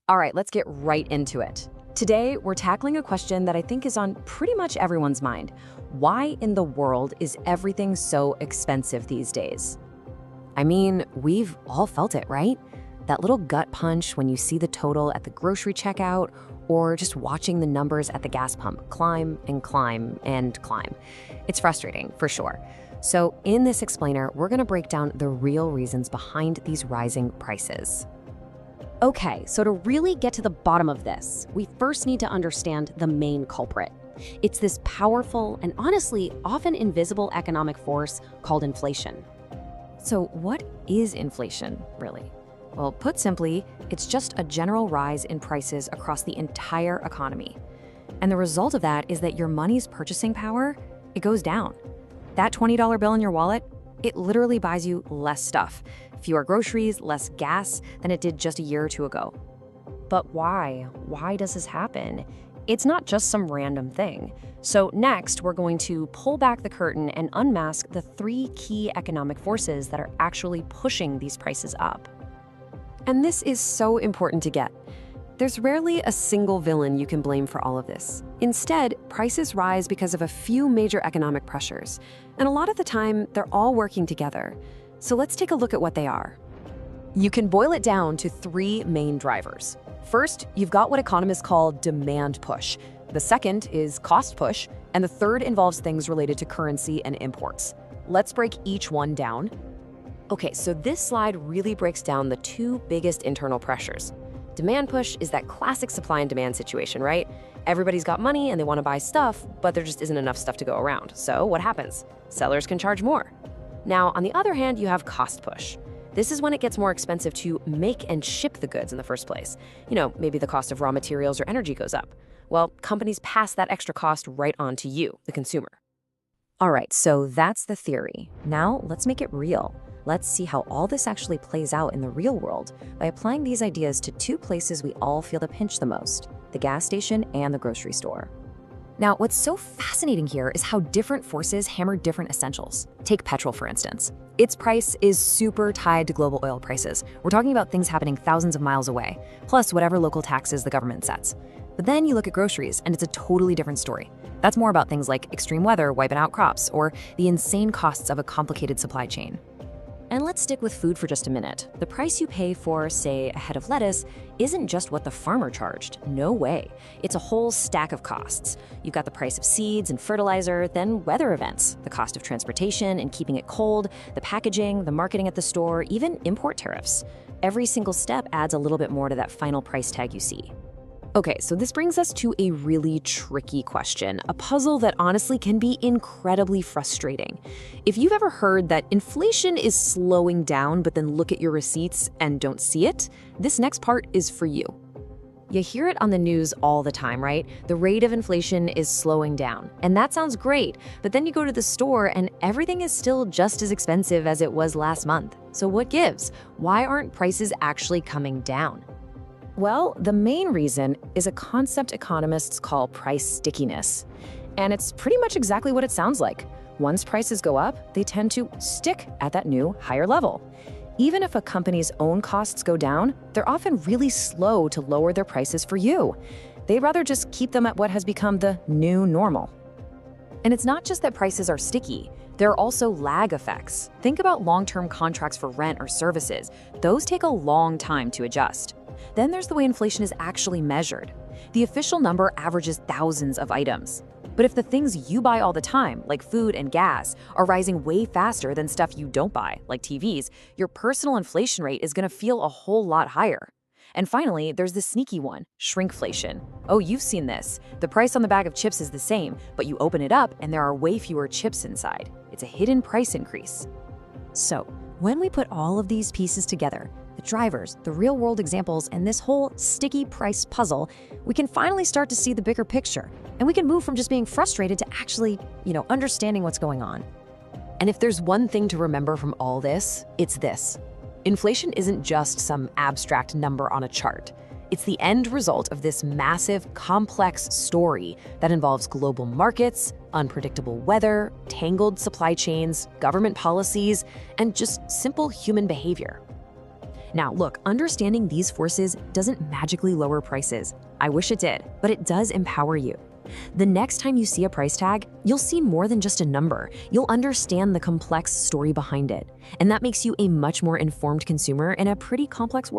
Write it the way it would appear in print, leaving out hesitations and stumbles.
All right, let's get right into it. Today, we're tackling a question that I think is on pretty much everyone's mind. Why in the world is everything so expensive these days? I mean, we've all felt it, right? That little gut punch when you see the total at the grocery checkout or just watching the numbers at the gas pump climb and climb and climb. It's frustrating, for sure. So in this explainer, we're gonna break down the real reasons behind these rising prices. Okay, so to really get to the bottom of this, we first need to understand the main culprit. It's this powerful and honestly often invisible economic force called inflation. So what is inflation, really? Well, put simply, it's just a general rise in prices across the entire economy. And the result of that is that your money's purchasing power, it goes down. That $20 bill in your wallet, it literally buys you less stuff, fewer groceries, less gas than it did just a year or two ago. But why? Why does this happen? It's not just some random thing. So next, we're going to pull back the curtain and unmask the three key economic forces that are actually pushing these prices up. And this is so important to get. There's rarely a single villain you can blame for all of this. Instead, prices rise because of a few major economic pressures. And a lot of the time, they're all working together. So let's take a look at what they are. You can boil it down to three main drivers. First, you've got what economists call demand push. The second is cost push. And the third involves things related to currency and imports. Let's break each one down. Okay, so this slide really breaks down the two biggest internal pressures. Demand push is that classic supply and demand situation, right? Everybody's got money and they want to buy stuff, but there just isn't enough stuff to go around. So what happens? Sellers can charge more. Now, on the other hand, you have cost push. This is when it gets more expensive to make and ship the goods in the first place. You know, maybe the cost of raw materials or energy goes up. Well, companies pass that extra cost right on to you, the consumer. All right, so that's the theory. Now, let's make it real. Let's see how all this actually plays out in the real world by applying these ideas to two places we all feel the pinch the most, the gas station and the grocery store. Now, what's so fascinating here is how different forces hammer different essentials. Take petrol, for instance. Its price is super tied to global oil prices. We're talking about things happening thousands of miles away, plus whatever local taxes the government sets. But then you look at groceries, and it's a totally different story. That's more about things like extreme weather wiping out crops or the insane costs of a complicated supply chain. And let's stick with food for just a minute. The price you pay for, say, a head of lettuce isn't just what the farmer charged. No way. It's a whole stack of costs. You've got the price of seeds and fertilizer, then weather events, the cost of transportation and keeping it cold, the packaging, the marketing at the store, even import tariffs. Every single step adds a little bit more to that final price tag you see. Okay, so this brings us to a really tricky question, a puzzle that honestly can be incredibly frustrating. If you've ever heard that inflation is slowing down, but then look at your receipts and don't see it, this next part is for you. You hear it on the news all the time, right? The rate of inflation is slowing down. And that sounds great, but then you go to the store and everything is still just as expensive as it was last month. So what gives? Why aren't prices actually coming down? Well, the main reason is a concept economists call price stickiness. And it's pretty much exactly what it sounds like. Once prices go up, they tend to stick at that new, higher level. Even if a company's own costs go down, they're often really slow to lower their prices for you. They'd rather just keep them at what has become the new normal. And it's not just that prices are sticky. There are also lag effects. Think about long-term contracts for rent or services. Those take a long time to adjust. Then there's the way inflation is actually measured. The official number averages thousands of items. But if the things you buy all the time, like food and gas, are rising way faster than stuff you don't buy, like TVs, your personal inflation rate is going to feel a whole lot higher. And finally, there's the sneaky one, shrinkflation. Oh, you've seen this. The price on the bag of chips is the same, but you open it up and there are way fewer chips inside. It's a hidden price increase. So, when we put all of these pieces together, the drivers, the real-world examples, and this whole sticky price puzzle, we can finally start to see the bigger picture. And we can move from just being frustrated to actually, understanding what's going on. And if there's one thing to remember from all this, it's this. Inflation isn't just some abstract number on a chart. It's the end result of this massive, complex story that involves global markets, unpredictable weather, tangled supply chains, government policies, and just simple human behavior. Now, look, understanding these forces doesn't magically lower prices. I wish it did, but it does empower you. The next time you see a price tag, you'll see more than just a number. You'll understand the complex story behind it. And that makes you a much more informed consumer in a pretty complex world.